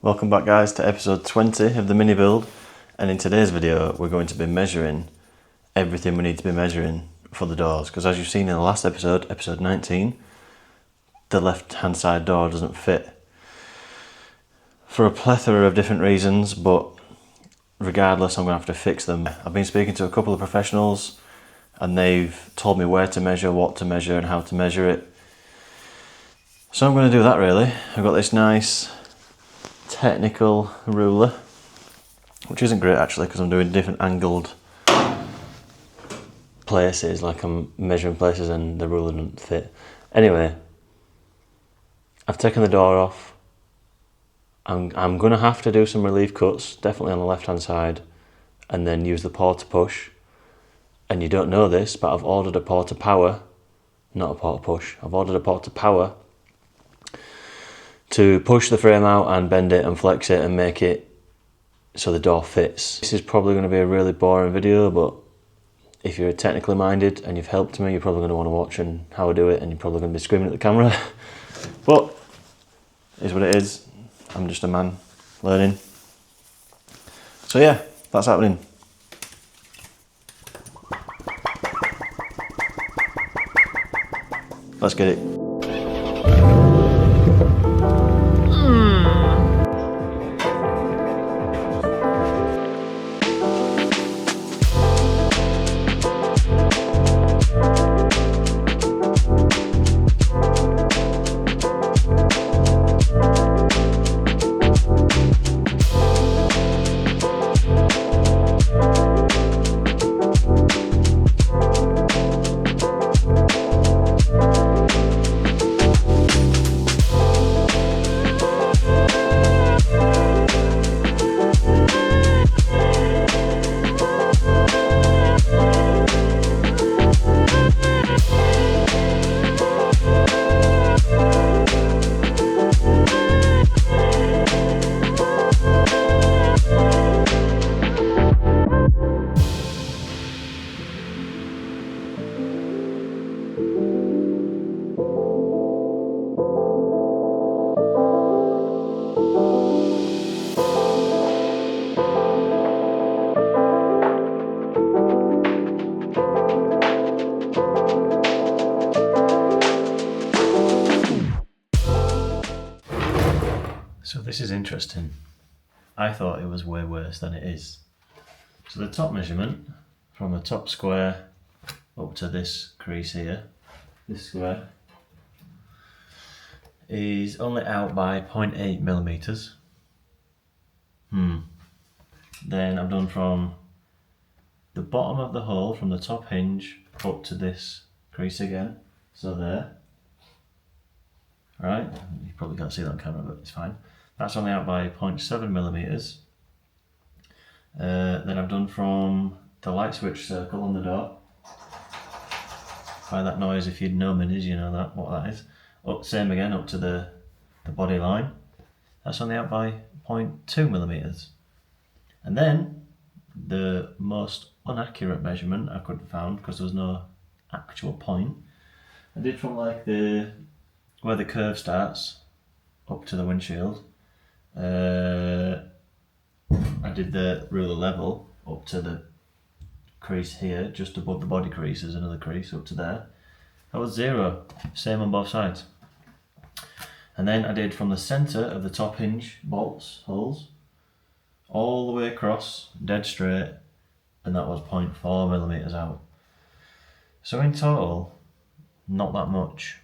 Welcome back guys to episode 20 of the mini build, and in today's video we're going to be measuring everything we need to be measuring for the doors, because as you've seen in the last episode, episode 19, the left hand side door doesn't fit for a plethora of different reasons, but regardless I'm going to have to fix them. I've been speaking to a couple of professionals and they've told me where to measure, what to measure and how to measure it. So I'm going to do that really. I've got this nice technical ruler, which isn't great actually because I'm doing different angled places, like I'm measuring places and the ruler doesn't fit. Anyway, I've taken the door off. I'm going to have to do some relief cuts, definitely on the left hand side, and then use the porta push. And you don't know this, but I've ordered a porta power, not a porta push, I've ordered a porta power to push the frame out and bend it and flex it and make it so the door fits. This is probably going to be a really boring video, but if you're technically minded and you've helped me, you're probably going to want to watch and how I do it, and you're probably going to be screaming at the camera. But it is what it is. I'm just a man learning. So yeah, that's happening. Let's get it. So this is interesting. I thought it was way worse than it is. So the top measurement from the top square up to this crease here, this square, is only out by 0.8 millimeters. Then I've done from the bottom of the hole, from the top hinge up to this crease again, so there. Right, you probably can't see that on camera, but it's fine. That's only out by 0.7 millimeters. Then I've done from the light switch circle on the door. By that noise, if you'd know minis, you know that what that is. Up, same again, up to the body line. That's only out by 0.2 millimeters. And then the most inaccurate measurement I could have found, because there was no actual point, I did from like where the curve starts up to the windshield. I did the ruler level up to the crease here, just above the body crease. There's another crease up to there. That was 0, same on both sides. And then I did from the centre of the top hinge bolts, holes, all the way across, dead straight, and that was 0.4 millimeters out. So in total, not that much,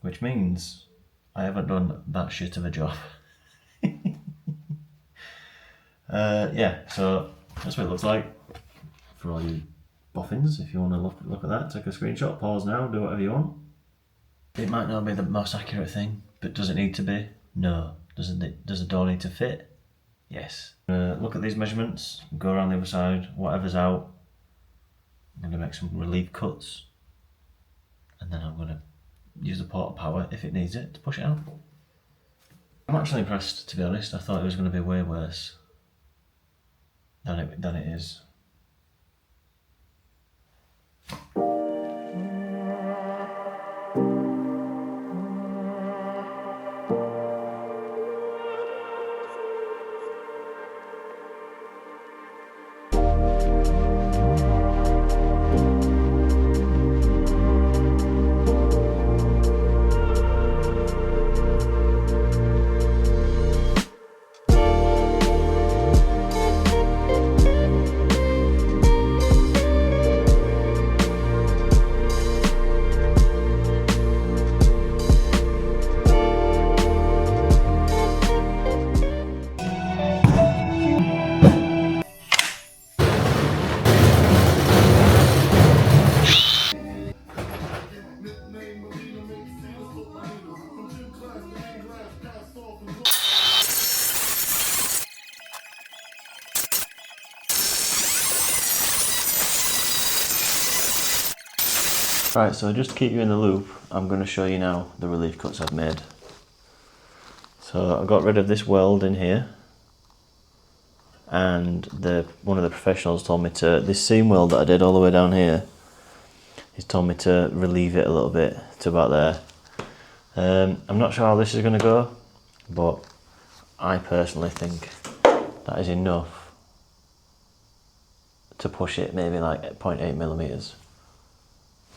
which means I haven't done that shit of a job. Yeah, so that's what it looks like for all you boffins. If you want to look at that, take a screenshot, pause now, do whatever you want. It might not be the most accurate thing, but does it need to be? No. Does the door need to fit? Yes. Look at these measurements, go around the other side, whatever's out. I'm going to make some relief cuts, and then I'm going to use the porta power if it needs it to push it out. I'm actually impressed, to be honest. I thought it was going to be way worse than it is. Right, so just to keep you in the loop, I'm going to show you now the relief cuts I've made. So I got rid of this weld in here, and one of the professionals told me to, this seam weld that I did all the way down here, he's told me to relieve it a little bit to about there. I'm not sure how this is going to go, but I personally think that is enough to push it maybe like 0.8 millimeters.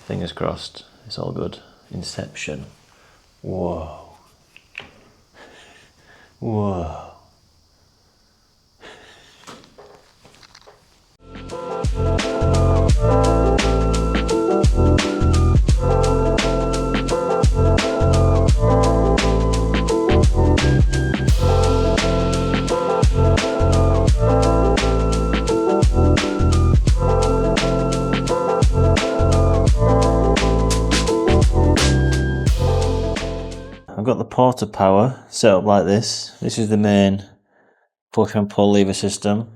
Fingers crossed, it's all good. Inception. Whoa. Whoa. I've got the porta power set up like this. This is the main push and pull lever system.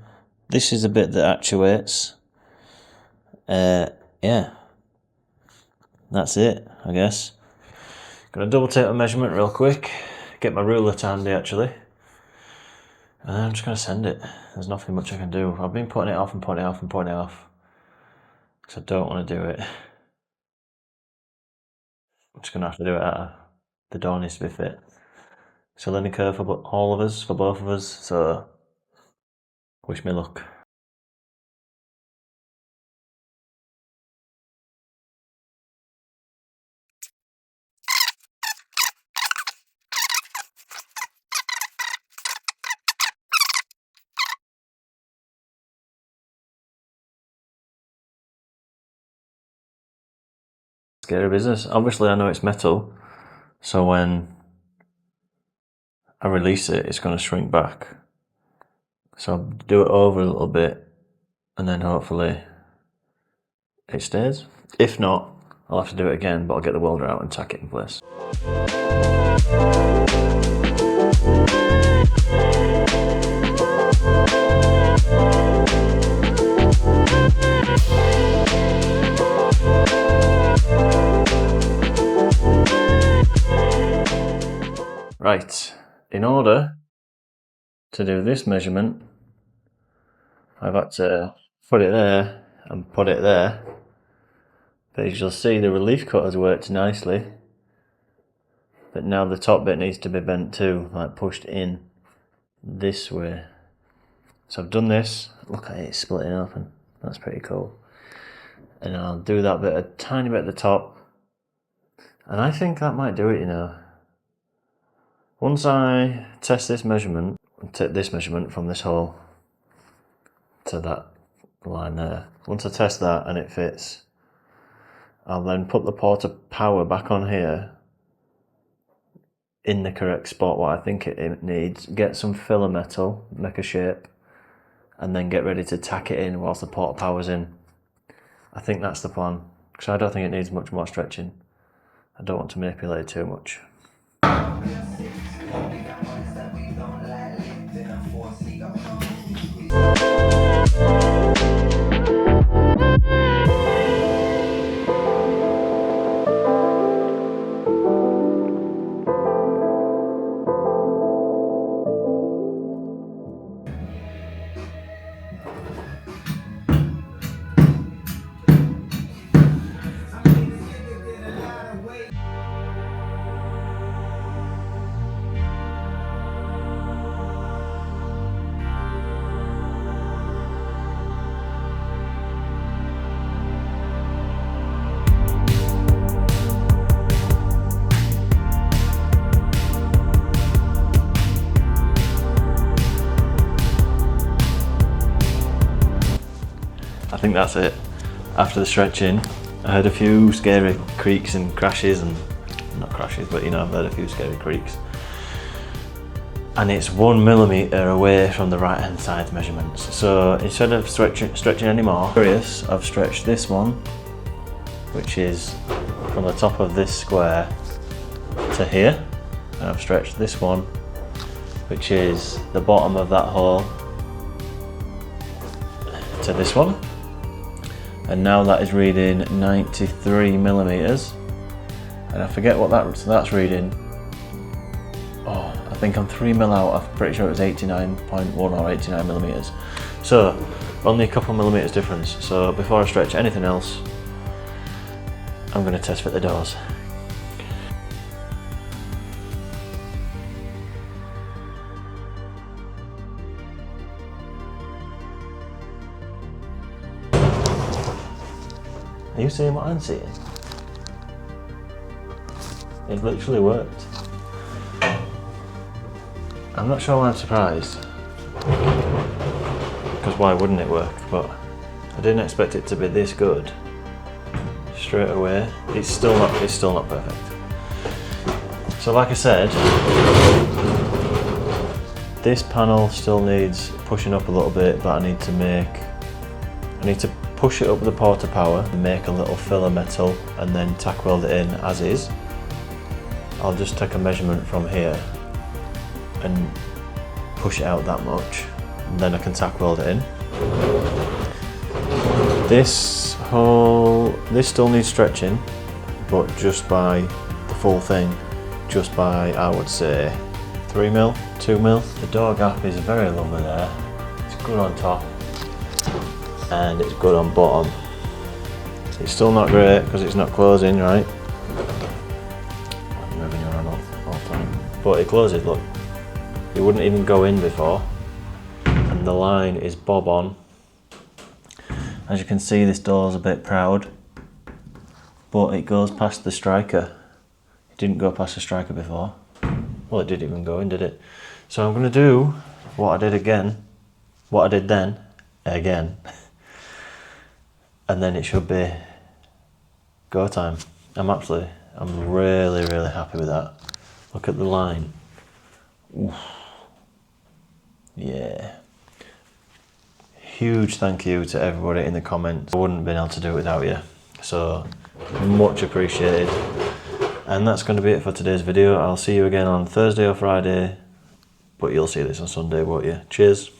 This is the bit that actuates. Yeah, that's it, I guess. Gonna double take a measurement real quick, get my ruler to handy actually, and then I'm just gonna send it. There's nothing much I can do. I've been putting it off and putting it off and putting it off because I don't want to do it. I'm just gonna have to do it out. The door needs to be fit. It's a learning curve for all of us, for both of us, so wish me luck. Scary business. Obviously I know it's metal, so when I release it, it's going to shrink back. So I'll do it over a little bit, and then hopefully it stays. If not, I'll have to do it again, but I'll get the welder out and tack it in place. Right, in order to do this measurement, I've had to put it there and put it there. But as you'll see, the relief cut has worked nicely. But now the top bit needs to be bent too, like pushed in this way. So I've done this. Look at it splitting open. That's pretty cool. And I'll do that bit, a tiny bit at the top. And I think that might do it, you know. Once I test this measurement, take this measurement from this hole to that line there. Once I test that and it fits, I'll then put the porta power back on here in the correct spot, what I think it needs, get some filler metal, make a shape, and then get ready to tack it in whilst the porta power's in. I think that's the plan, because I don't think it needs much more stretching. I don't want to manipulate it too much. I think that's it. After the stretching, I heard a few scary creaks and crashes, and not crashes, but you know, I've heard a few scary creaks. And it's 1 millimeter away from the right hand side measurements. So instead of stretching anymore, I've stretched this one, which is from the top of this square to here. And I've stretched this one, which is the bottom of that hole, to this one. and now that is reading 93 millimeters, and I forget what that's reading. Oh, I think I'm 3 mil out. I'm pretty sure it was 89.1 or 89 millimeters. So only a couple millimeters difference. So before I stretch anything else, I'm going to test fit the doors. Are you seeing what I'm seeing? It literally worked. I'm not sure why I'm surprised, because why wouldn't it work? But I didn't expect it to be this good straight away. It's still not perfect. So like I said, this panel still needs pushing up a little bit, but I need to push it up with the porta power and make a little filler metal and then tack weld it in as is. I'll just take a measurement from here and push it out that much, and then I can tack weld it in. This still needs stretching, but just by the full thing, just by, I would say, 3 mil, 2 mil. The door gap is very lovely there. It's good on top and it's good on bottom. It's still not great because it's not closing, right? I'm moving around all the time. But it closes, look. It wouldn't even go in before. And the line is bob on. As you can see, this door's a bit proud, but it goes past the striker. It didn't go past the striker before. Well, it didn't even go in, did it? So I'm gonna do what I did then, again. And then it should be go time. I'm really, really happy with that. Look at the line. Oof. Yeah. Huge thank you to everybody in the comments. I wouldn't have been able to do it without you. So much appreciated. And that's going to be it for today's video. I'll see you again on Thursday or Friday, but you'll see this on Sunday, won't you? Cheers.